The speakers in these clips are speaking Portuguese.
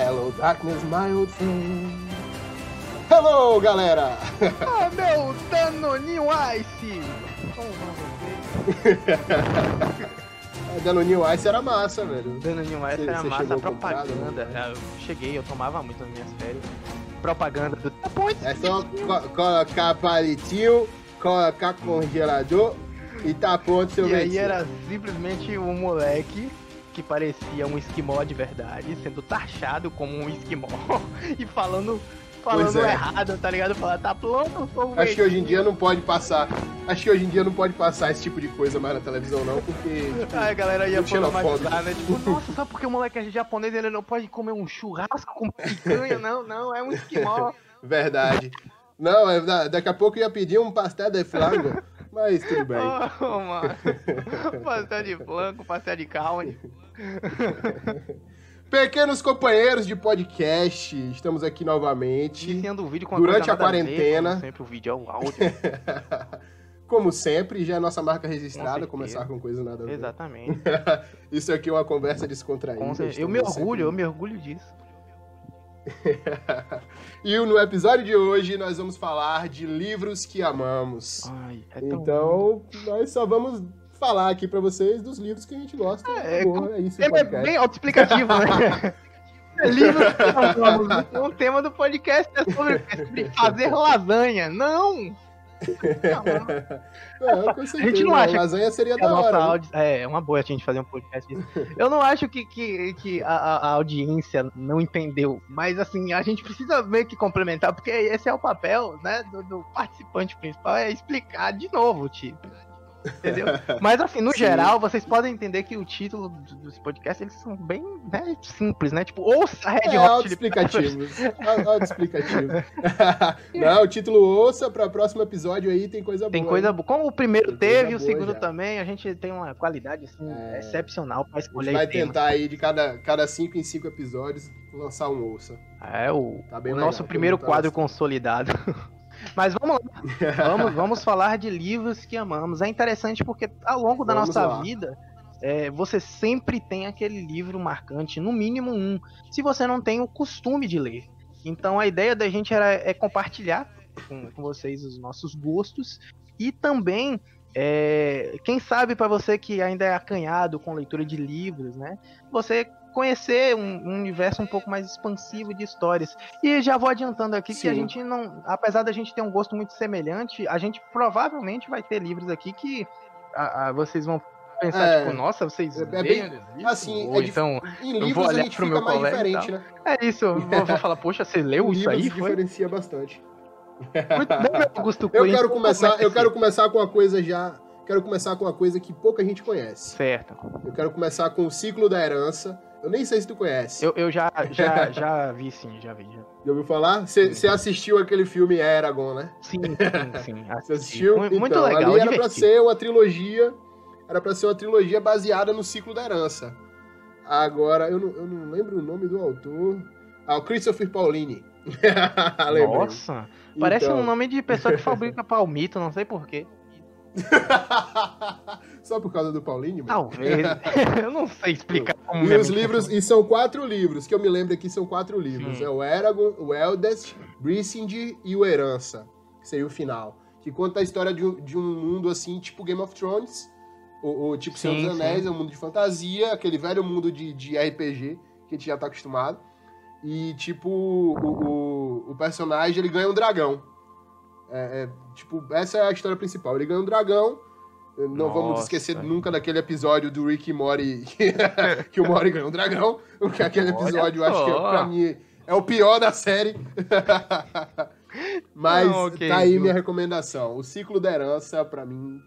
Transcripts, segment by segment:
Hello, darkness, my old friend. Hello, galera! Ah, meu Danoninho Ice! Danoninho Ice era massa, velho. Danoninho Ice era massa, propaganda. Né? Eu cheguei, eu tomava muito nas minhas férias. Propaganda do... É só colocar palitinho, colocar congelador e tá pronto seu E aí vencedor. era simplesmente um moleque que parecia um esquimó de verdade, sendo taxado como um esquimó e falando errado, tá ligado? Falando, tá pronto, Acho que hoje em dia não pode passar. Esse tipo de coisa mais na televisão, não, porque. Tipo, a galera ia problematizar, né? Tipo, nossa, só porque o moleque é japonês ele não pode comer um churrasco com picanha? Não, é um esquimó. Verdade. Não, daqui a pouco eu ia pedir um pastel de flango, mas tudo bem. Oh, mano. Pastel de flango, pastel de carne. Pequenos companheiros de podcast, estamos aqui novamente. Iniciando o vídeo com durante a quarentena. Como sempre, o vídeo é o áudio. Como sempre, já é nossa marca registrada, começar com coisa nada a ver. Exatamente. Isso aqui é uma conversa descontraída. Eu me orgulho disso. E no episódio de hoje nós vamos falar de livros que amamos. Ai, então, nós só vamos falar aqui pra vocês dos livros que a gente gosta. É isso. É bem autoexplicativo, né? Livros que amamos. O tema do podcast é sobre fazer lasanha. Não! Com certeza. A gente não acha lasanha seria da hora. É uma boa a gente fazer um podcast disso. Eu não acho que a audiência não entendeu, mas assim, a gente precisa meio que complementar, porque esse é o papel, né, do participante principal, é explicar de novo, tipo. Entendeu? Mas assim, no geral, vocês podem entender que o título dos podcasts, eles são bem, né, simples, né? Tipo, ouça Red Hot autoexplicativo. Autoexplicativo. Não, o título ouça, para o próximo episódio aí tem coisa boa. Tem coisa boa. Como o primeiro teve, o segundo também, a gente tem uma qualidade assim, excepcional para escolher. A gente vai tentar aí de cada 5 em 5 episódios lançar um ouça. O nosso primeiro quadro consolidado. Mas vamos lá, vamos falar de livros que amamos. É interessante porque ao longo da nossa vida, você sempre tem aquele livro marcante, no mínimo um, se você não tem o costume de ler. Então a ideia da gente é compartilhar com vocês os nossos gostos e também, quem sabe para você que ainda é acanhado com leitura de livros, né? Você conhecer um universo um pouco mais expansivo de histórias. E já vou adiantando aqui que a gente não... Apesar da gente ter um gosto muito semelhante, a gente provavelmente vai ter livros aqui que vocês vão pensar, tipo, nossa, vocês bem assim, ou então em livros eu vou olhar pro meu colega diferente, né? É isso, eu vou falar, poxa, você leu isso aí? Diferencia bastante. Muito bem, Augusto Coelho. Eu quero começar com uma coisa já... Quero começar com uma coisa que pouca gente conhece. Certo. Eu quero começar com o Ciclo da Herança. Eu nem sei se tu conhece. Eu já vi, sim, já vi. Já ouviu falar? Você assistiu aquele filme Eragon, né? Sim. Você assistiu? Muito legal, ali era pra ser uma trilogia. Era pra ser uma trilogia baseada no Ciclo da Herança. Agora, eu não lembro o nome do autor. O Christopher Paolini. Nossa, parece um nome de pessoa que fabrica palmito, não sei porquê. Só por causa do Paulinho? Talvez. Eu não sei explicar como E os livros, e são 4 livros, que eu me lembro aqui, são 4 livros. Sim. É o Eragon, o Eldest, Brisingr e o Herança, que seria o final. Que conta a história de um mundo assim, tipo Game of Thrones, ou tipo Senhor dos Anéis, é um mundo de fantasia, aquele velho mundo de RPG, que a gente já tá acostumado. E tipo, o personagem, ele ganha um dragão. Tipo, essa é a história principal. Ele ganha um dragão. Não vamos esquecer nunca daquele episódio do Rick e Morty que o Morty ganhou um dragão. Porque aquele episódio, eu acho que pra mim é o pior da série. Mas tá aí minha recomendação. O Ciclo da Herança, pra mim,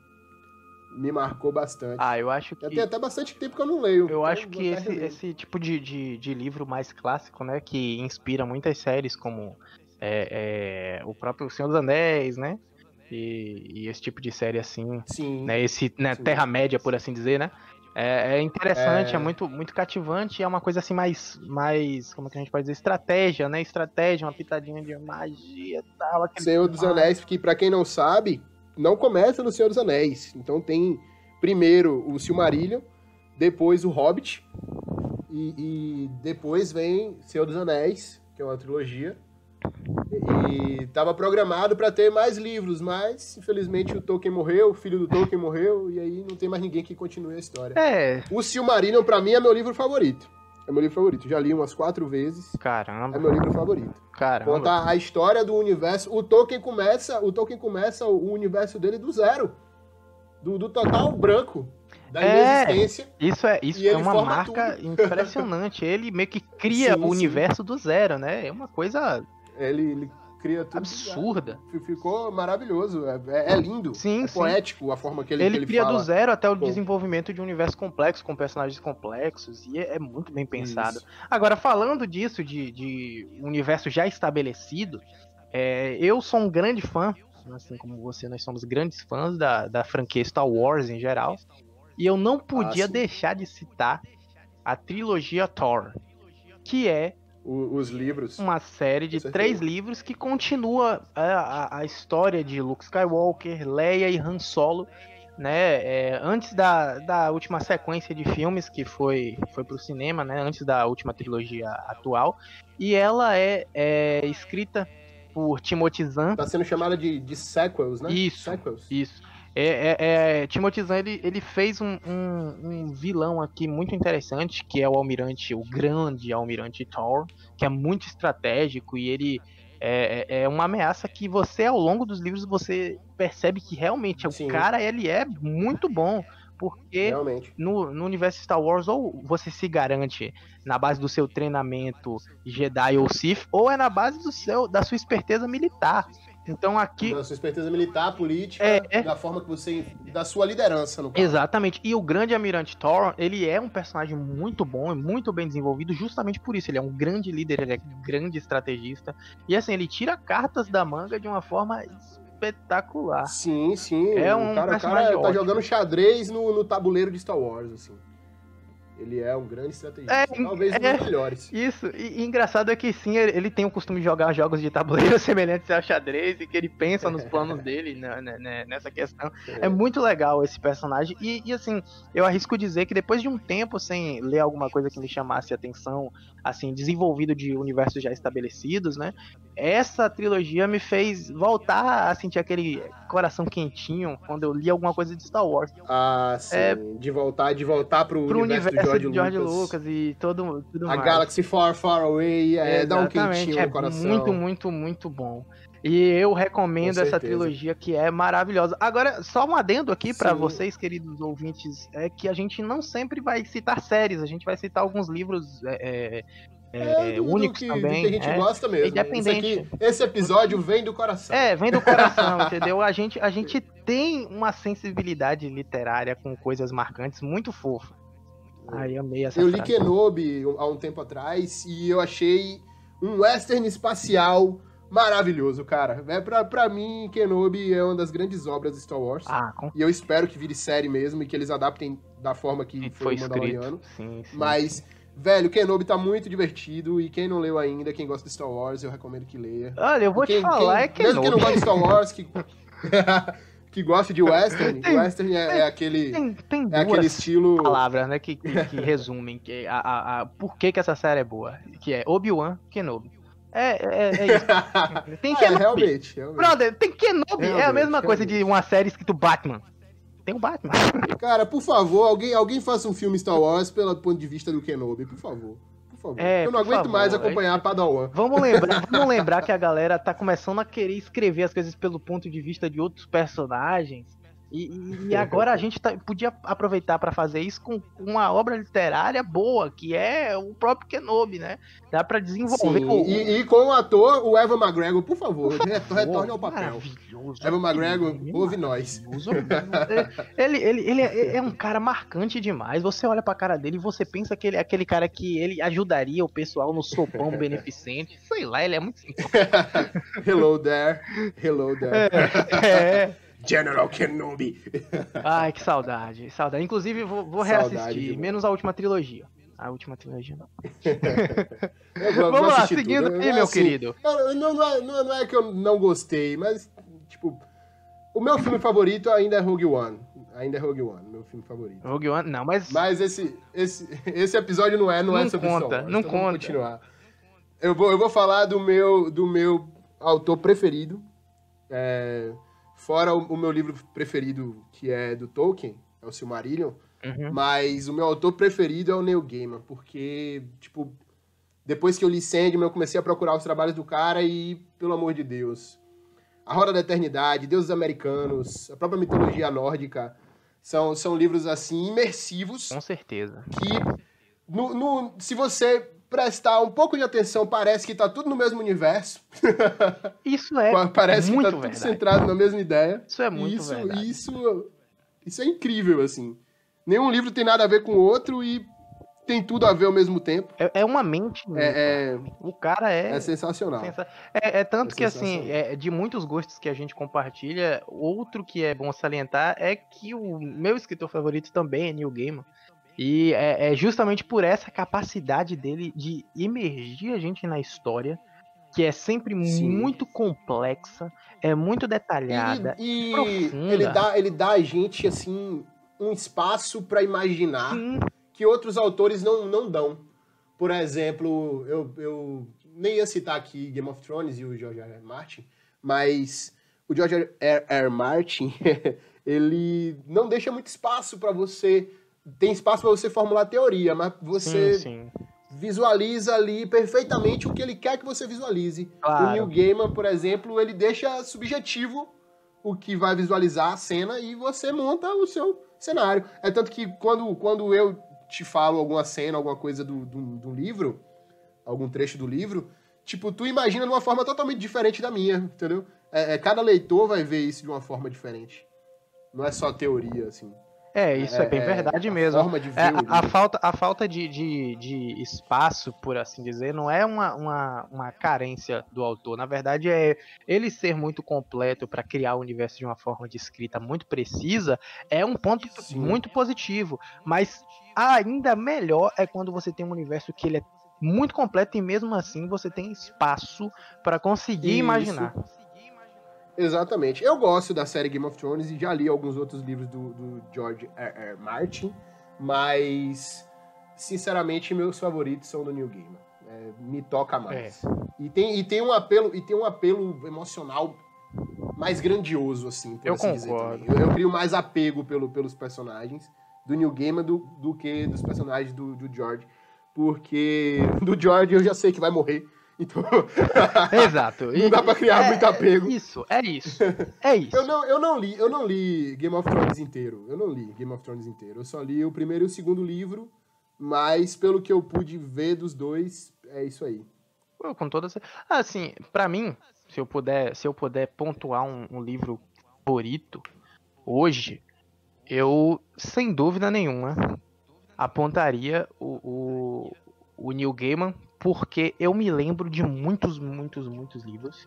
me marcou bastante. Eu acho que... Tem até bastante tempo que eu não leio. Eu acho que esse tipo de livro mais clássico, né, que inspira muitas séries como o próprio Senhor dos Anéis, né, e esse tipo de série assim, sim, né, Terra-média, por assim dizer, né, é interessante, é muito, muito cativante, é uma coisa assim mais, como que a gente pode dizer, estratégia, né, uma pitadinha de magia e tal. Senhor dos Anéis, que pra quem não sabe, não começa no Senhor dos Anéis, então tem primeiro o Silmarillion, depois o Hobbit, E depois vem Senhor dos Anéis, que é uma trilogia. E tava programado para ter mais livros, mas infelizmente o Tolkien morreu, o filho do Tolkien morreu, e aí não tem mais ninguém que continue a história. O Silmarillion, pra mim, é meu livro favorito. É meu livro favorito. Já li umas 4 vezes. Caramba. É meu livro favorito. Caramba. Conta a história do universo. O Tolkien começa o universo dele do zero. Do total branco. Da inexistência. Isso é uma marca impressionante. Ele meio que cria o universo do zero, né? É uma coisa... Ele cria tudo absurda. Ficou maravilhoso. É lindo. Sim, poético a forma que ele cria fala. Do zero até o desenvolvimento de um universo complexo, com personagens complexos, e é muito bem pensado. Isso. Agora, falando disso, de universo já estabelecido, eu sou um grande fã, assim como você, nós somos grandes fãs da franquia Star Wars em geral, e eu não podia deixar de citar a trilogia Thor, que é os livros. Uma série de 3 livros que continua a história de Luke Skywalker, Leia e Han Solo, né? Antes da última sequência de filmes que foi pro cinema, né? Antes da última trilogia atual. E ela é escrita por Timothy Zahn. Tá sendo chamada de sequels, né? Isso. Timothy Zahn, ele fez um vilão aqui muito interessante, que é o grande almirante Thor, que é muito estratégico, e ele é uma ameaça que você, ao longo dos livros, você percebe que realmente o cara, ele é muito bom, porque no universo Star Wars, ou você se garante na base do seu treinamento Jedi ou Sith, ou é na base da sua esperteza militar. Então aqui... Da sua esperteza militar, política, da forma que você... Da sua liderança, no caso. Exatamente. E o grande almirante Thor, ele é um personagem muito bom e muito bem desenvolvido justamente por isso. Ele é um grande líder, ele é um grande estrategista. E assim, ele tira cartas da manga de uma forma espetacular. Sim. O cara tá jogando xadrez no tabuleiro de Star Wars, assim. Ele é um grande estrategista, talvez um dos melhores. Isso, e engraçado é que sim, ele tem o costume de jogar jogos de tabuleiro semelhantes ao xadrez, e que ele pensa nos planos dele nessa questão. É muito legal esse personagem, e assim, eu arrisco dizer que depois de um tempo sem ler alguma coisa que me chamasse a atenção, assim, desenvolvido de universos já estabelecidos, né, essa trilogia me fez voltar a sentir aquele coração quentinho quando eu li alguma coisa de Star Wars. Sim, de voltar pro universo de George Lucas e tudo mais. A Galaxy Far, Far Away, dá um quentinho no coração. Muito bom. E eu recomendo essa trilogia, que é maravilhosa. Agora, só um adendo aqui para vocês, queridos ouvintes, é que a gente não sempre vai citar séries, a gente vai citar alguns livros únicos também. Que a gente gosta mesmo. Independente. Esse episódio vem do coração. Vem do coração, entendeu? A gente tem uma sensibilidade literária com coisas marcantes muito fofa. Ai, amei essa frase. Eu li Kenobi há um tempo atrás e eu achei um western espacial maravilhoso, cara. Pra mim, Kenobi é uma das grandes obras de Star Wars. E eu espero que vire série mesmo e que eles adaptem da forma que foi o Mandaloriano. Sim. Mas, velho, Kenobi tá muito divertido e quem não leu ainda, quem gosta de Star Wars, eu recomendo que leia. Olha, eu vou te falar, Kenobi. Mesmo quem não gosta de Star Wars, que gosta de western, western é aquele tem aquele estilo... palavras, né, que resumem por que essa série é boa, que é Obi-Wan Kenobi. É isso. Tem Kenobi. Realmente. Brother, tem Kenobi. É a mesma coisa de uma série escrito Batman. Tem o Batman. Cara, por favor, alguém faça um filme Star Wars pelo ponto de vista do Kenobi, por favor. Eu não aguento mais acompanhar a Padawan. Vamos lembrar que a galera tá começando a querer escrever as coisas pelo ponto de vista de outros personagens. E agora a gente podia aproveitar para fazer isso com uma obra literária boa, que é o próprio Kenobi, né? Dá para desenvolver. E com o ator, o Evan McGregor, por favor, retorne ao papel. Maravilhoso. Evan McGregor, ouve nós. Ele é um cara marcante demais. Você olha pra cara dele e você pensa que ele é aquele cara que ele ajudaria o pessoal no sopão beneficente. Sei lá, ele é muito simpático. Hello there. General Kenobi. Ai, que saudade. Inclusive, vou reassistir, menos a última trilogia. A última trilogia, não. Vamos lá, seguindo aí, meu querido. Não é que eu não gostei, mas, tipo, o meu filme favorito ainda é Rogue One. Ainda é Rogue One, meu filme favorito. Rogue One, não, mas... Mas esse episódio não é sobre Star Wars. Não então conta. Vamos continuar. Eu vou falar do meu autor preferido. Fora o meu livro preferido, que é do Tolkien, é o Silmarillion. Uhum. Mas o meu autor preferido é o Neil Gaiman, porque, tipo, depois que eu li Sandman, eu comecei a procurar os trabalhos do cara e, pelo amor de Deus, A Roda da Eternidade, Deuses Americanos, a própria mitologia nórdica, são livros, assim, imersivos. Com certeza. Que, se você prestar um pouco de atenção, parece que tá tudo no mesmo universo. Isso é parece muito que tá verdade. tudo centrado na mesma ideia. Isso é muito verdade. Isso é incrível, assim. Nenhum livro tem nada a ver com o outro e tem tudo a ver ao mesmo tempo. É uma mente. O cara é sensacional. Tanto que, assim, de muitos gostos que a gente compartilha, outro que é bom salientar é que o meu escritor favorito também é Neil Gaiman. E é justamente por essa capacidade dele de imergir a gente na história, que é sempre muito complexa, é muito detalhada e profunda. Ele dá a gente, assim, um espaço para imaginar que outros autores não dão. Por exemplo, eu nem ia citar aqui Game of Thrones e o George R. R. Martin, mas o George R. R. Martin, ele não deixa muito espaço para você... Tem espaço para você formular teoria, mas você visualiza ali perfeitamente o que ele quer que você visualize. Claro. O Neil Gaiman, por exemplo, ele deixa subjetivo o que vai visualizar a cena e você monta o seu cenário. É tanto que quando eu te falo alguma cena, alguma coisa do livro, algum trecho do livro, tipo, tu imagina de uma forma totalmente diferente da minha, entendeu? Cada leitor vai ver isso de uma forma diferente. Não é só teoria, assim. Isso é bem verdade mesmo. Forma de ver a falta de espaço, por assim dizer, não é uma carência do autor. Na verdade, é ele ser muito completo para criar o universo de uma forma de escrita muito precisa, é um ponto muito positivo. Mas ainda melhor é quando você tem um universo que ele é muito completo e mesmo assim você tem espaço para conseguir imaginar. Exatamente. Eu gosto da série Game of Thrones e já li alguns outros livros do George R. R. Martin, mas, sinceramente, meus favoritos são do Neil Gaiman. Me toca mais. E tem um apelo emocional mais grandioso, assim, por assim dizer também. Eu crio mais apego pelos personagens do Neil Gaiman do que dos personagens do George, porque do George eu já sei que vai morrer. Então, exato. Não dá pra criar muito apego. É isso. Eu não li Game of Thrones inteiro. Eu só li o primeiro e o segundo livro, mas pelo que eu pude ver dos dois, é isso aí. Com toda assim, pra mim, se eu puder pontuar um livro favorito hoje, eu, sem dúvida nenhuma, apontaria o Neil Gaiman, porque eu me lembro de muitos livros.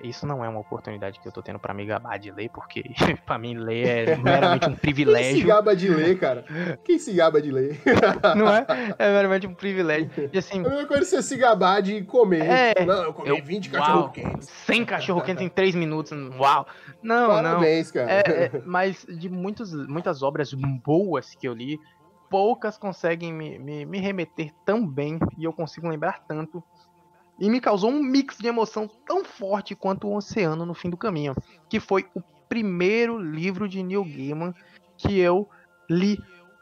Isso não é uma oportunidade que eu tô tendo pra me gabar de ler, porque pra mim ler é meramente um privilégio. Quem se gaba de ler, cara? Quem se gaba de ler? Não é? É meramente um privilégio. E assim, a mesma coisa você se gabar de comer. Não, eu comi 20 cachorro-quentes. 100 cachorro-quentes em 3 minutos. Uau! Não, parabéns, cara. Mas de muitas obras boas que eu li, poucas conseguem me remeter tão bem e eu consigo lembrar tanto. E me causou um mix de emoção tão forte quanto O Oceano no Fim do Caminho, que foi o primeiro livro de Neil Gaiman que eu li.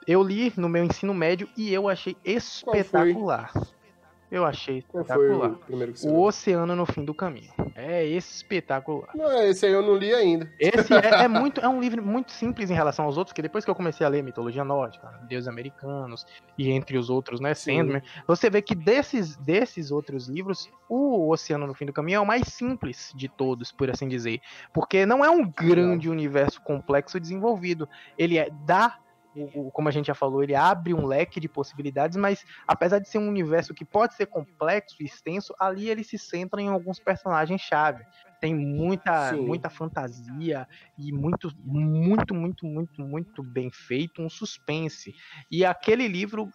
Eu li no meu ensino médio e eu achei espetacular. Eu achei espetacular. Qual foi o primeiro que você O Oceano no Fim do Caminho. É espetacular. Não, esse aí eu não li ainda. Esse é um livro muito simples em relação aos outros, que depois que eu comecei a ler mitologia nórdica, deuses americanos e entre os outros, né, Sandman, você vê que desses outros livros, o Oceano no Fim do Caminho é o mais simples de todos, por assim dizer, porque não é um grande universo complexo desenvolvido. Ele como a gente já falou, ele abre um leque de possibilidades, mas apesar de ser um universo que pode ser complexo e extenso, ali ele se centra em alguns personagens-chave. Tem muita fantasia e muito bem feito, um suspense. E aquele livro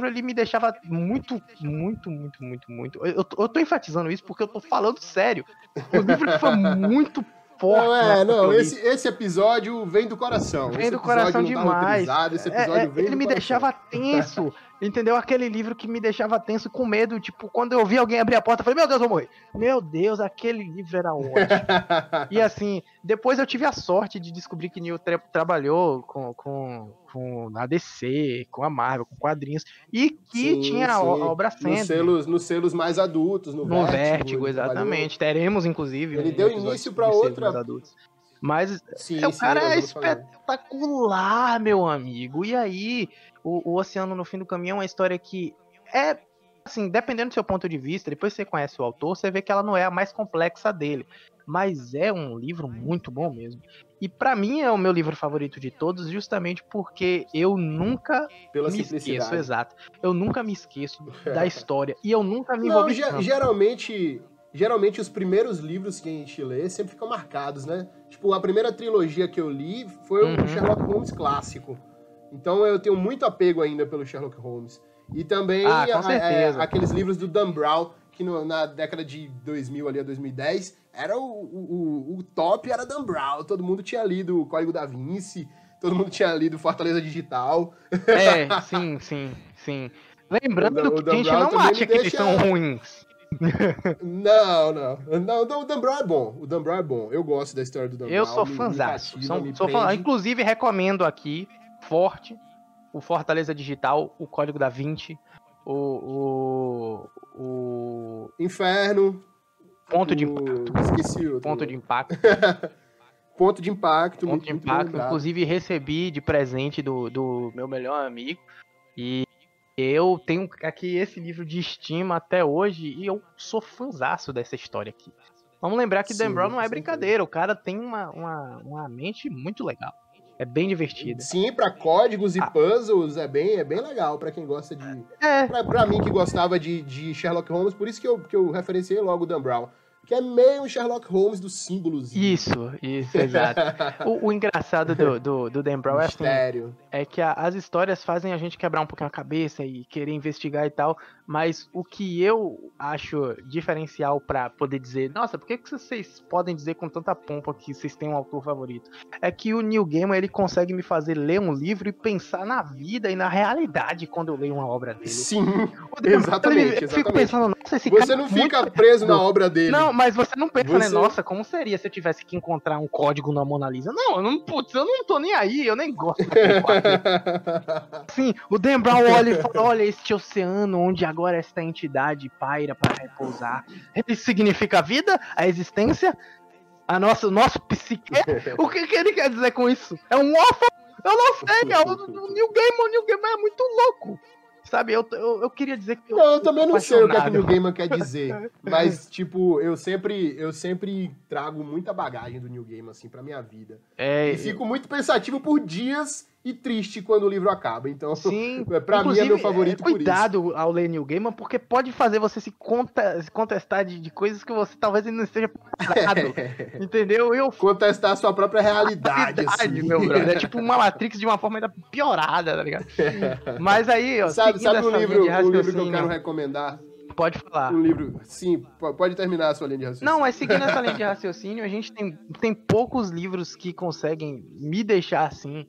ele me deixava muito. Eu tô enfatizando isso porque eu tô falando sério. O livro foi muito forte. Não, esse episódio vem do coração. Vem do coração demais. Esse episódio vem ele me deixava tenso, entendeu? Aquele livro que me deixava tenso, com medo, tipo, quando eu vi alguém abrir a porta, eu falei, meu Deus, eu vou morrer. Meu Deus, aquele livro era ótimo. E assim, depois eu tive a sorte de descobrir que Neil trabalhou com a DC, com a Marvel, com quadrinhos, e que tinha a obra Sandman. Nos selos mais adultos, no Vértigo, exatamente. Teremos, inclusive, ele deu início para outra... adultos. Mas o cara é espetacular, meu amigo. E aí, o Oceano no Fim do Caminho é uma história que é, assim, dependendo do seu ponto de vista, depois que você conhece o autor, você vê que ela não é a mais complexa dele. Mas é um livro muito bom mesmo. E pra mim é o meu livro favorito de todos, justamente porque eu nunca me esqueço, exato. Eu nunca me esqueço da história. E eu nunca me envolvi tanto. Geralmente os primeiros livros que a gente lê sempre ficam marcados, né? Tipo, a primeira trilogia que eu li foi o Sherlock Holmes clássico. Então eu tenho muito apego ainda pelo Sherlock Holmes. E também aqueles livros do Dan Brown, que na década de 2000 ali a 2010, era o top, era Dan Brown. Todo mundo tinha lido o Código da Vinci, todo mundo tinha lido Fortaleza Digital. Sim. Lembrando que a gente não acha que eles são ruins. Não, o Dan Brown é bom. O Dan Brown é bom. Eu gosto da história do Dan Brown. Eu sou fãzaço. Inclusive, recomendo aqui, forte, o Fortaleza Digital, o Código da Vinci, o Inferno. Ponto de Impacto. Esqueci o Ponto de Impacto. Ponto de Impacto. Ponto de Impacto. Inclusive, recebi de presente do meu melhor amigo. E eu tenho aqui esse livro de estima até hoje e eu sou fãzaço dessa história aqui. Vamos lembrar que Dan Brown não é brincadeira, o cara tem uma mente muito legal. É bem divertida. Sim, pra códigos e puzzles é bem legal pra quem gosta de... Pra mim que gostava de Sherlock Holmes, por isso que eu referenciei logo o Dan Brown. Que é meio um Sherlock Holmes dos símbolos. Isso, exato. O engraçado do Dan Brown é que as histórias fazem a gente quebrar um pouquinho a cabeça e querer investigar e tal, mas o que eu acho diferencial pra poder dizer, nossa, por que vocês podem dizer com tanta pompa que vocês têm um autor favorito? É que o Neil Gaiman, ele consegue me fazer ler um livro e pensar na vida e na realidade quando eu leio uma obra dele. Sim, exatamente. Eu fico pensando, nossa, esse cara... Você não fica preso na obra dele. Não, mas você não pensa, né? Nossa, como seria se eu tivesse que encontrar um código na Mona Lisa? Não, eu não tô nem aí, eu nem gosto daquele quadro. Sim, o Dan Brown olha e fala, olha este oceano onde agora esta entidade paira para repousar. Ele significa a vida, a existência, o nosso psique. O que ele quer dizer com isso? É um órfão? Eu não sei, o Neil Gaiman é muito louco. Sabe, eu queria dizer que eu também não sei o que o Neil Gaiman quer dizer, mas, tipo, eu sempre trago muita bagagem do Neil Gaiman, assim, pra minha vida. E fico muito pensativo por dias e triste quando o livro acaba, então, sim, pra mim é meu favorito por isso. Cuidado ao ler Neil Gaiman, porque pode fazer você se contestar de coisas que você talvez não esteja preparado, entendeu? Contestar a sua própria realidade, assim. Meu brother, é tipo uma Matrix de uma forma ainda piorada, tá ligado? Mas aí, ó, sabe o livro que eu quero recomendar? Pode falar. Um livro, sim, pode terminar a sua linha de raciocínio. Não, mas seguindo essa linha de raciocínio, a gente tem poucos livros que conseguem me deixar assim,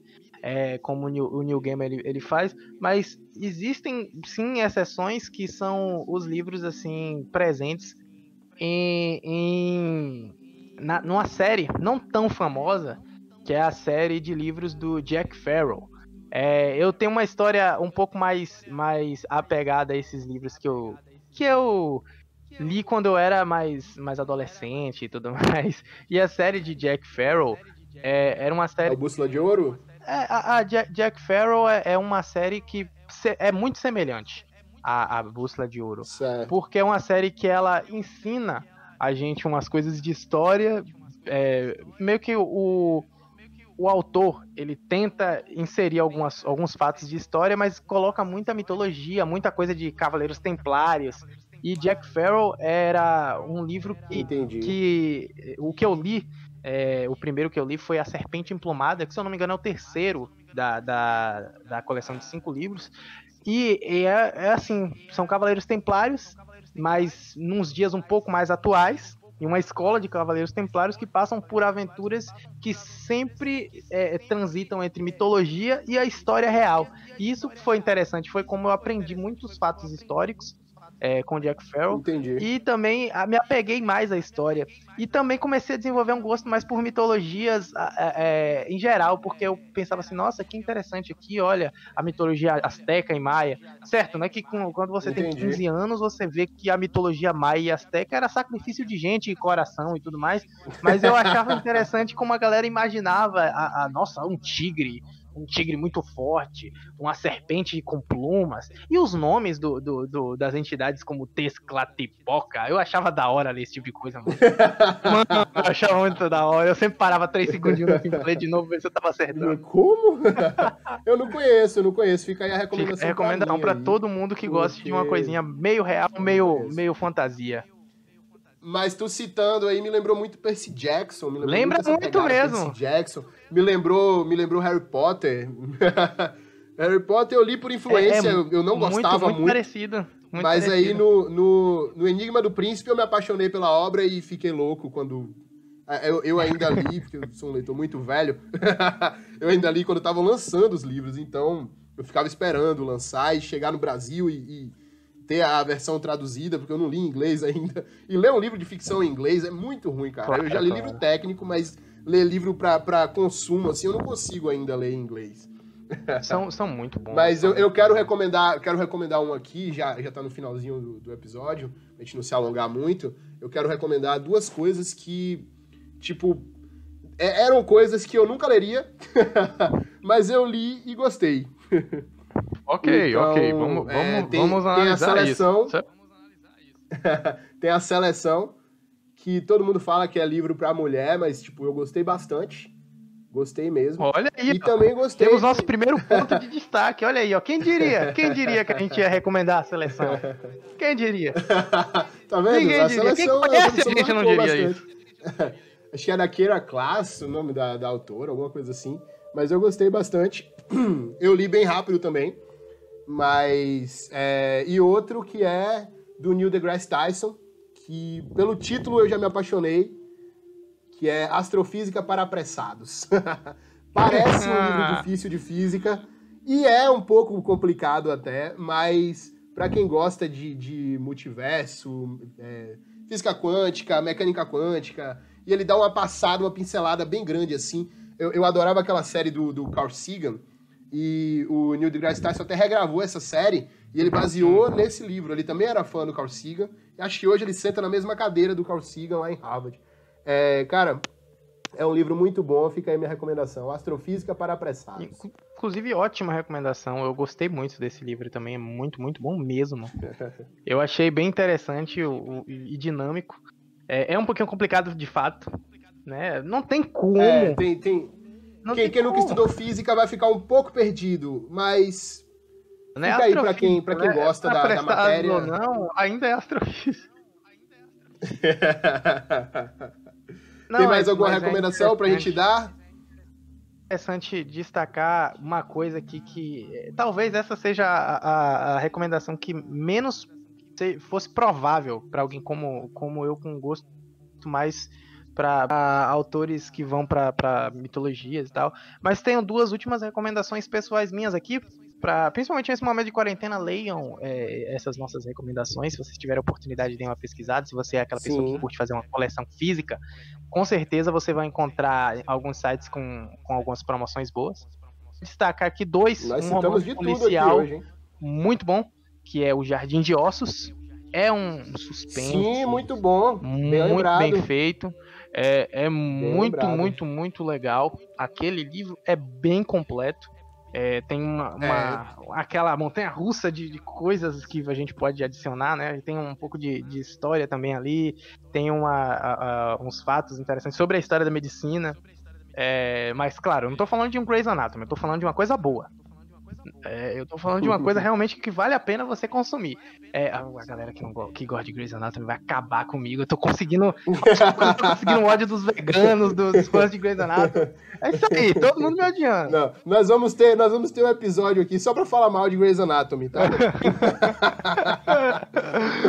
como o Neil Gaiman ele faz, mas existem sim exceções que são os livros assim presentes numa série não tão famosa, que é a série de livros do Jack Farrell. Eu tenho uma história um pouco mais apegada a esses livros que eu li quando eu era mais adolescente e tudo mais. E a série de Jack Farrell era uma série... A Bússola de Ouro? A Jack Farrell é uma série que é muito semelhante à Bússola de Ouro. Certo. Porque é uma série que ela ensina a gente umas coisas de história, meio que o autor, ele tenta inserir alguns fatos de história, mas coloca muita mitologia, muita coisa de Cavaleiros Templários. E Jack Farrell era um livro que o que eu li, o primeiro que eu li foi A Serpente Emplumada, que se eu não me engano é o terceiro da coleção de 5 livros. E assim, são Cavaleiros Templários, mas nos dias um pouco mais atuais. em uma escola de cavaleiros templários que passam por aventuras que sempre transitam entre mitologia e a história real. E isso foi interessante, foi como eu aprendi muitos fatos históricos com Jack Farrell. Entendi. E também me apeguei mais à história. E também comecei a desenvolver um gosto mais por mitologias em geral, porque eu pensava assim, nossa, que interessante aqui, olha, a mitologia asteca e maia. Certo, né, que quando você tem 15 anos, você vê que a mitologia maia e asteca era sacrifício de gente, coração e tudo mais, mas eu achava interessante como a galera imaginava, nossa, um tigre muito forte, uma serpente com plumas, e os nomes das entidades como Tezcatlipoca, eu achava da hora ler esse tipo de coisa, mano. Mano, eu achava muito da hora, eu sempre parava 3 segundinhos assim pra ler de novo, ver se eu tava acertando. Como? Eu não conheço, fica aí a recomendação. Recomendação pra todo mundo que gosta de uma coisinha meio real, meio fantasia. Mas tu citando aí, me lembrou muito Percy Jackson. Lembra muito mesmo. Percy Jackson. Me lembrou Harry Potter. Harry Potter eu li por influência, eu não gostava muito. Parecido. Muito mas parecido. Aí no Enigma do Príncipe eu me apaixonei pela obra e fiquei louco quando... Eu ainda li, porque eu sou um leitor muito velho. Eu ainda li quando estavam lançando os livros, então eu ficava esperando lançar e chegar no Brasil e ter a versão traduzida, porque eu não li em inglês ainda. E ler um livro de ficção em inglês é muito ruim, cara. Claro, eu já li livro técnico, mas ler livro pra consumo, assim, eu não consigo ainda ler em inglês. São muito bons. Mas eu quero recomendar um aqui, já tá no finalzinho do episódio, a gente não se alongar muito. Eu quero recomendar 2 coisas que, tipo, eram coisas que eu nunca leria, mas eu li e gostei. Ok. Vamos analisar tem a seleção, isso. Tem a seleção, que todo mundo fala que é livro pra mulher, mas, tipo, eu gostei bastante. Gostei mesmo. Olha aí, e também gostei. Temos nosso primeiro ponto de destaque. Olha aí, ó. Quem diria que a gente ia recomendar a seleção? Quem diria? Tá vendo? Ninguém a diria. seleção, Quem conhece a gente não diria bastante. isso. Acho que era Keira Class, o nome da autora, alguma coisa assim. Mas eu gostei bastante. Eu li bem rápido também. Mas... E outro que é do Neil deGrasse Tyson, que pelo título eu já me apaixonei, que é Astrofísica para Apressados. Parece um livro difícil de física, e é um pouco complicado até, mas para quem gosta de multiverso, física quântica, mecânica quântica, e ele dá uma pincelada bem grande assim. Eu adorava aquela série do Carl Sagan, e o Neil deGrasse Tyson até regravou essa série, e ele baseou nesse livro. Ele também era fã do Carl Sagan, e acho que hoje ele senta na mesma cadeira do Carl Sagan lá em Harvard. Cara, é um livro muito bom, fica aí minha recomendação, Astrofísica para Apressados. Inclusive, ótima recomendação, eu gostei muito desse livro também, é muito, muito bom mesmo. Eu achei bem interessante e dinâmico. É um pouquinho complicado de fato, né? Não tem como. Quem nunca estudou física vai ficar um pouco perdido, mas fica aí pra quem gosta da matéria. Ou não, ainda é astrofísica. Tem mais alguma recomendação pra gente dar? É interessante destacar uma coisa aqui que talvez essa seja a recomendação que menos fosse provável para alguém como eu, com gosto mais para autores que vão para mitologias e tal. Mas tenho 2 últimas recomendações pessoais minhas aqui. Principalmente nesse momento de quarentena, leiam essas nossas recomendações. Se vocês tiverem a oportunidade, deem uma pesquisada. Se você é aquela pessoa que curte fazer uma coleção física, com certeza você vai encontrar alguns sites com algumas promoções boas. Vou destacar aqui 2, um romance policial hoje, muito bom, que é O Jardim de Ossos. É um suspense. Sim, muito bom. Muito bem feito. Muito legal. Aquele livro é bem completo. Tem aquela montanha-russa de coisas que a gente pode adicionar, né? Tem um pouco de história também ali, tem uns fatos interessantes sobre a história da medicina, mas claro, eu não tô falando de um Grey's Anatomy, eu tô falando de uma coisa boa, Eu tô falando de uma coisa realmente que vale a pena você consumir. A galera que gosta de Grey's Anatomy vai acabar comigo. Eu tô conseguindo o ódio dos veganos, dos fãs de Grey's Anatomy. É isso aí, todo mundo me odiando. Não, nós vamos ter um episódio aqui só pra falar mal de Grey's Anatomy, tá?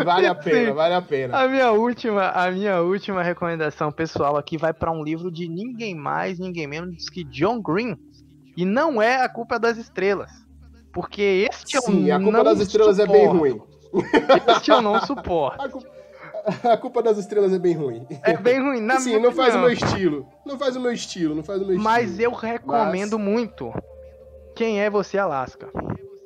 Vale a pena. A minha última recomendação pessoal aqui vai pra um livro de ninguém mais, ninguém menos que John Green. E não é A Culpa das Estrelas. Porque este eu não suporto. Sim, A Culpa das Estrelas é bem ruim. Este eu não suporto. A Culpa das Estrelas é bem ruim. É bem ruim, na minha não faz o meu estilo. Não faz o meu estilo. Mas eu recomendo muito Quem é Você, Alaska?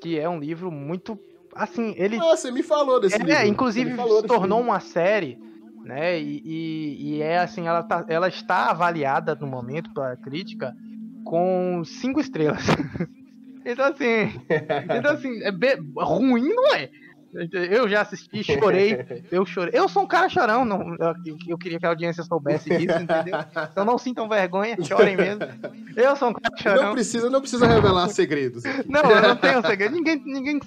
Que é um livro muito... Assim, ele... você me falou desse livro. Inclusive se tornou uma série, né? E é assim, ela está avaliada no momento pela crítica com 5 estrelas. Então assim, ruim não é. Eu já assisti, chorei. Eu sou um cara chorão. Eu queria que a audiência soubesse disso, entendeu? Então não sintam vergonha, chorem mesmo. Eu sou um cara chorão. Não precisa revelar segredos. Não, eu não tenho segredo. Ninguém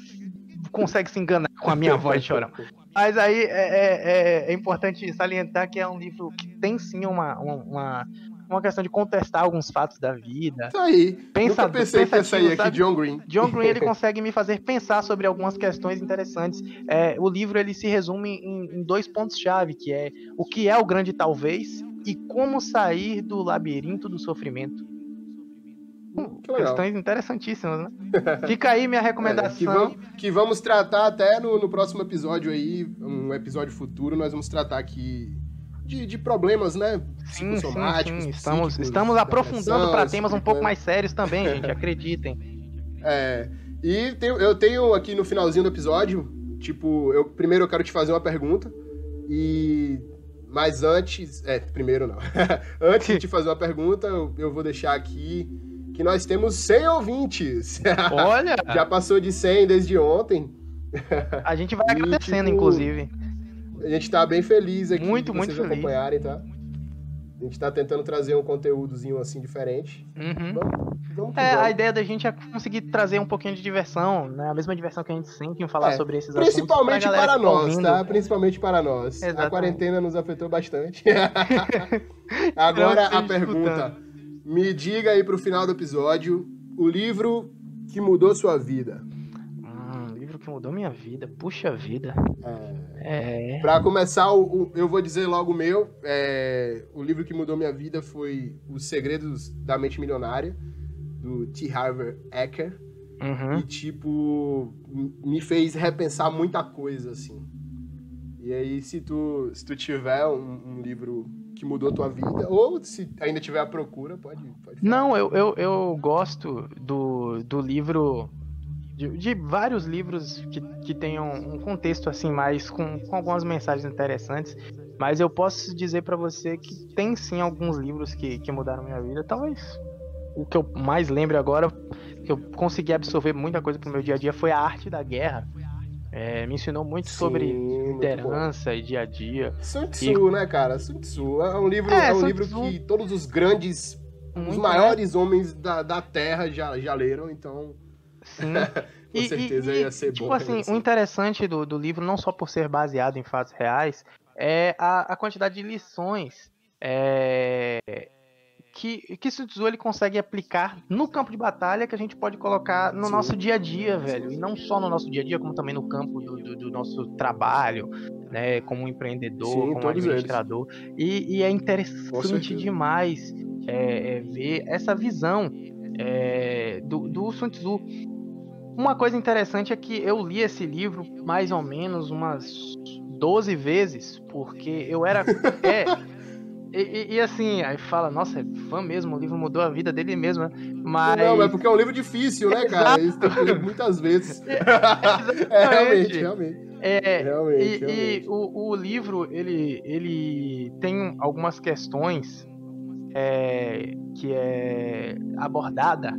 consegue se enganar com a minha voz de chorão. Mas aí é importante salientar que é um livro que tem sim uma questão de contestar alguns fatos da vida. Isso aí. Nunca pensei que ia sair aqui John Green. John Green, ele consegue me fazer pensar sobre algumas questões interessantes. O livro, ele se resume em 2 pontos-chave, que é o que é o grande talvez e como sair do labirinto do sofrimento. Questões interessantíssimas, né? Fica aí minha recomendação. Que vamos tratar até no próximo episódio aí, um episódio futuro, nós vamos tratar aqui de problemas, né? Psicossomáticos. Estamos aprofundando para temas um pouco mais sérios também, gente, acreditem. E eu tenho aqui no finalzinho do episódio, primeiro eu quero te fazer uma pergunta, mas antes... primeiro não. Antes de te fazer uma pergunta, eu vou deixar aqui que nós temos 100 ouvintes. Olha! Já passou de 100 desde ontem. A gente vai agradecendo, inclusive. A gente tá bem feliz aqui muito de vocês feliz. Acompanharem, tá? A gente tá tentando trazer um conteúdozinho assim diferente. Vamos a ideia da gente é conseguir trazer um pouquinho de diversão, né? A mesma diversão que a gente sente em falar sobre esses assuntos. Principalmente para nós, tá? Principalmente para nós. Exatamente. A quarentena nos afetou bastante. Agora a pergunta. Me diga aí pro final do episódio o livro que mudou sua vida. Livro que mudou minha vida. Puxa vida. Pra começar, eu vou dizer logo o meu. O livro que mudou minha vida foi Os Segredos da Mente Milionária, do T. Harv Eker. E, me fez repensar muita coisa, assim. E aí, se tu tiver um livro que mudou a tua vida, ou se ainda tiver à procura, pode falar. Não, eu gosto do livro... De vários livros que tenham um contexto assim mais com algumas mensagens interessantes, mas eu posso dizer pra você que tem sim alguns livros que mudaram minha vida. Talvez o que eu mais lembro agora, que eu consegui absorver muita coisa pro meu dia a dia, foi A Arte da Guerra. Me ensinou muito sobre liderança e dia a dia. Sun Tzu, né, cara? Sun Tzu é um livro, que todos os grandes, os maiores homens da Terra já leram, então... Sim. Com certeza ia ser bom. Assim, o interessante do livro, não só por ser baseado em fatos reais, é a quantidade de lições que Sun Tzu ele consegue aplicar no campo de batalha, que a gente pode colocar no nosso dia a dia, velho. E não só no nosso dia a dia, como também no campo do nosso trabalho, né? Como empreendedor, como administrador. E é interessante demais ver essa visão do Sun Tzu. Uma coisa interessante é que eu li esse livro mais ou menos umas 12 vezes, porque eu era... E assim, aí fala, nossa, é fã mesmo, o livro mudou a vida dele mesmo, né? Mas... Não, é porque é um livro difícil, né, cara? Isso tem que ler muitas vezes. Realmente. Realmente. O livro, ele tem algumas questões que é abordada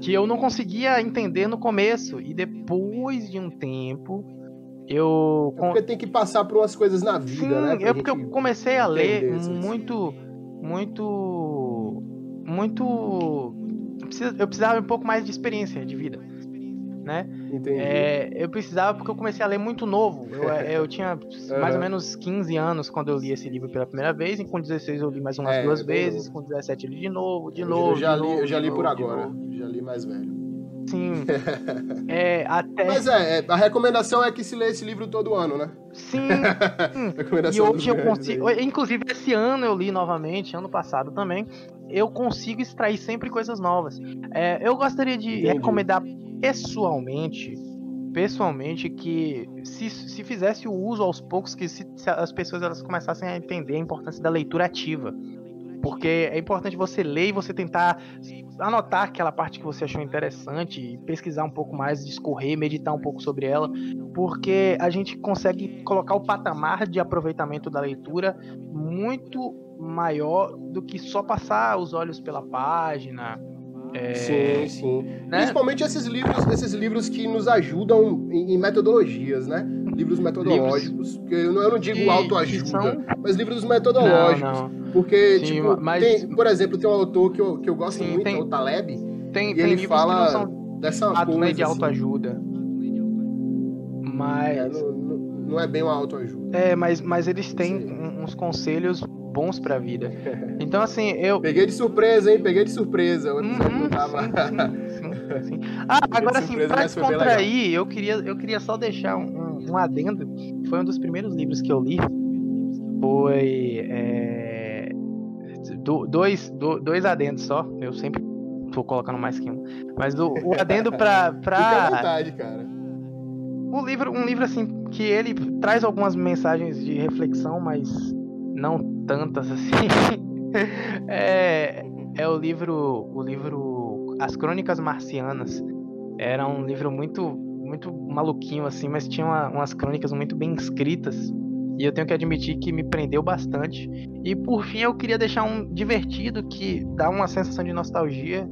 que eu não conseguia entender no começo, e depois de um tempo porque tem que passar por umas coisas na vida, né? Porque eu comecei a ler eu precisava um pouco mais de experiência de vida. né? Entendi. Eu precisava porque eu comecei a ler muito novo. Eu tinha mais ou menos 15 anos quando eu li esse livro pela primeira vez, e com 16 eu li mais umas 2 vezes, novo. com 17 eu li de novo, Eu já li por agora, já li mais velho. Sim. Até... Mas a recomendação é que se lê esse livro todo ano, né? Sim. E hoje eu consigo... Inclusive, esse ano eu li novamente, ano passado também. Eu consigo extrair sempre coisas novas. Eu gostaria de recomendar pessoalmente, que se fizesse o uso aos poucos, que se as pessoas elas começassem a entender a importância da leitura ativa. Porque é importante você ler e você tentar anotar aquela parte que você achou interessante, pesquisar um pouco mais, discorrer, meditar um pouco sobre ela, porque a gente consegue colocar o patamar de aproveitamento da leitura muito maior do que só passar os olhos pela página. Sim. Né? Principalmente esses livros que nos ajudam em metodologias, né? Livros metodológicos. Porque eu não digo autoajuda, mas livros metodológicos. Não. Porque, Sim, mas... por exemplo, tem um autor que eu gosto muito, é o Taleb. Tem ele livros fala que não são dessa coisa, né, de autoajuda. Mas... Não é bem uma autoajuda. Mas eles têm uns conselhos bons pra vida. Então, assim, eu... Peguei de surpresa, hein? Peguei de surpresa. O episódio não tava... Sim. Agora, assim, pra descontrair, eu queria só deixar um adendo. Foi um dos primeiros livros que eu li. Foi... dois adendos só. Eu sempre tô colocando mais que um. Mas o adendo pra... Fica à vontade, cara. Um livro, assim, que ele traz algumas mensagens de reflexão, mas não tantas, assim. É o livro As Crônicas Marcianas. Era um livro muito, muito maluquinho, assim, mas tinha umas crônicas muito bem escritas. E eu tenho que admitir que me prendeu bastante. E por fim eu queria deixar um divertido que dá uma sensação de nostalgia,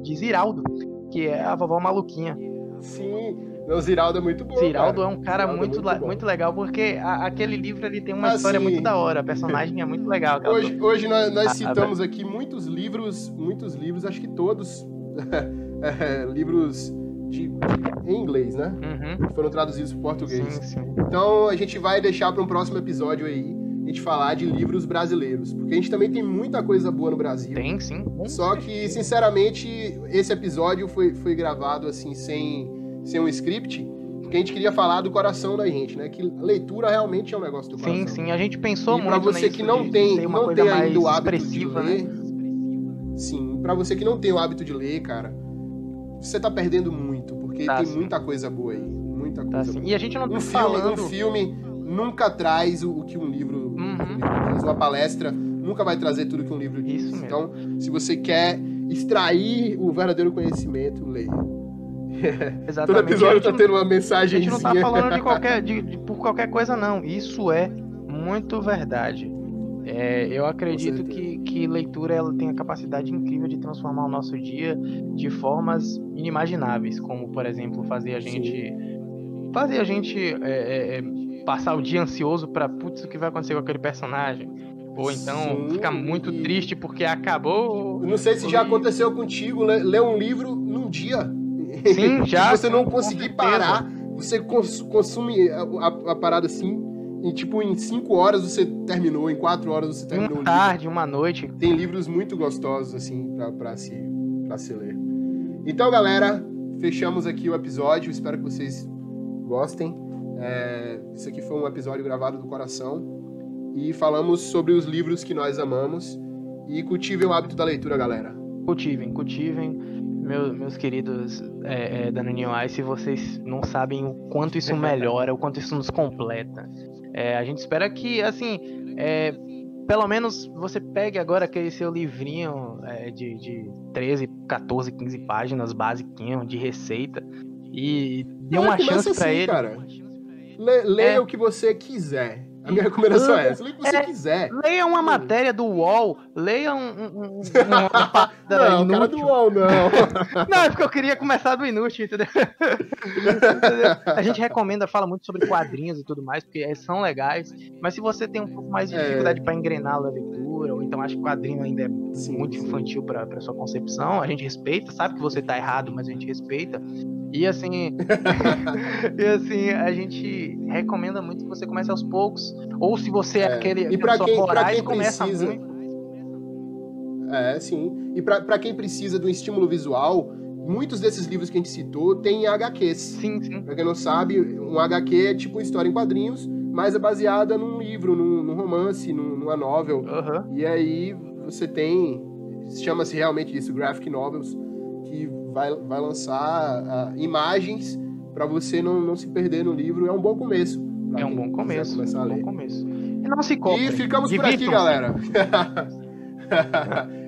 de Ziraldo, que é a Vovó Maluquinha. Sim, o Ziraldo é muito bom. Ziraldo é um cara muito legal, porque aquele livro ele tem uma história muito da hora, a personagem é muito legal. Hoje nós citamos aqui muitos livros, acho que todos, livros em inglês, né? Que foram traduzidos para o português. Sim. Então a gente vai deixar para um próximo episódio aí a gente falar de livros brasileiros, porque a gente também tem muita coisa boa no Brasil. Tem, sim. Só que, sinceramente, esse episódio foi gravado assim sem um script, porque a gente queria falar do coração da gente, né? Que leitura realmente é um negócio do coração. Sim, a gente pensou muito nisso. E para você que não tem ainda o hábito de ler, né? Sim, para você que não tem o hábito de ler, cara, você tá perdendo muito, porque tem muita coisa boa aí, muita coisa boa. E a gente não tá falando... Um filme nunca traz o que um livro traz, uma palestra nunca vai trazer tudo que um livro diz. Isso mesmo. Então, se você quer extrair o verdadeiro conhecimento, leia. Exatamente. Todo episódio tá tendo uma mensagenzinha. A gente não tá falando por qualquer coisa, não. Isso é muito verdade. Eu acredito que leitura ela tem a capacidade incrível de transformar o nosso dia de formas inimagináveis, como, por exemplo, fazer a gente passar o dia ansioso pra putz, o que vai acontecer com aquele personagem. Ou então ficar muito triste porque acabou. Não sei se já aconteceu contigo, ler um livro num dia. Sim, já. Se você não conseguir parar, você consome a parada assim. E tipo, em 5 horas você terminou, em 4 horas você terminou. Uma tarde, uma noite. Tem livros muito gostosos, assim, pra se ler. Então, galera, fechamos aqui o episódio. Espero que vocês gostem. Isso aqui foi um episódio gravado do coração. E falamos sobre os livros que nós amamos. E cultivem o hábito da leitura, galera. Cultivem. Meus queridos Danoninho Ice, vocês não sabem o quanto isso melhora, o quanto isso nos completa. A gente espera que, assim, pelo menos você pegue agora aquele seu livrinho de 13, 14, 15 páginas, basiquinho, de receita, e dê uma chance pra ele. Cara. Leia o que você quiser. A minha recomendação é essa. Leia o que você quiser. Leia uma matéria do UOL. Leia uma não, cara do UOL, não. Não, é porque eu queria começar do inútil, entendeu? A gente fala muito sobre quadrinhos e tudo mais, porque são legais. Mas se você tem um pouco mais de dificuldade para engrenar a leitura, leitura, ou então acha que o quadrinho ainda é muito infantil para sua concepção, a gente respeita, sabe que você tá errado, mas a gente respeita. E assim, a gente recomenda muito que você comece aos poucos, ou se você é aquele e pra quem começa precisa muito. Sim. E pra quem precisa de um estímulo visual, muitos desses livros que a gente citou têm HQs. Sim. Pra quem não sabe, um HQ é tipo uma história em quadrinhos, mas é baseada num livro, num romance, numa novel. Uhum. E aí você tem, chama-se realmente isso, graphic novels, que vai lançar imagens para você não se perder no livro. É um bom começo. É um bom começo. E não se compre. E ficamos por aqui, galera.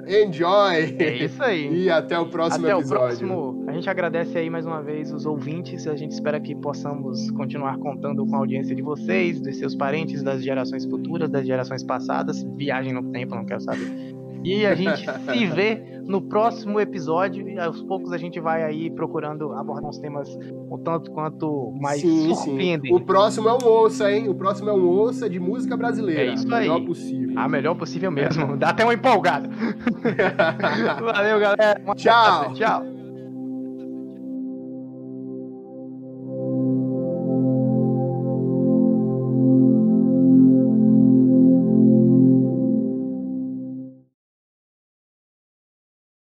Enjoy! É isso aí. E até o próximo episódio. A gente agradece aí mais uma vez os ouvintes. A gente espera que possamos continuar contando com a audiência de vocês, dos seus parentes, das gerações futuras, das gerações passadas. Viagem no tempo, não quero saber. E a gente se vê no próximo episódio. E aos poucos a gente vai aí procurando abordar uns temas um tanto quanto mais surpreendentes. O próximo é um ouça, hein? O próximo é um ouça de música brasileira. É isso aí. A melhor possível. A melhor possível mesmo. Dá até uma empolgada. Valeu, galera. Tchau. Tchau.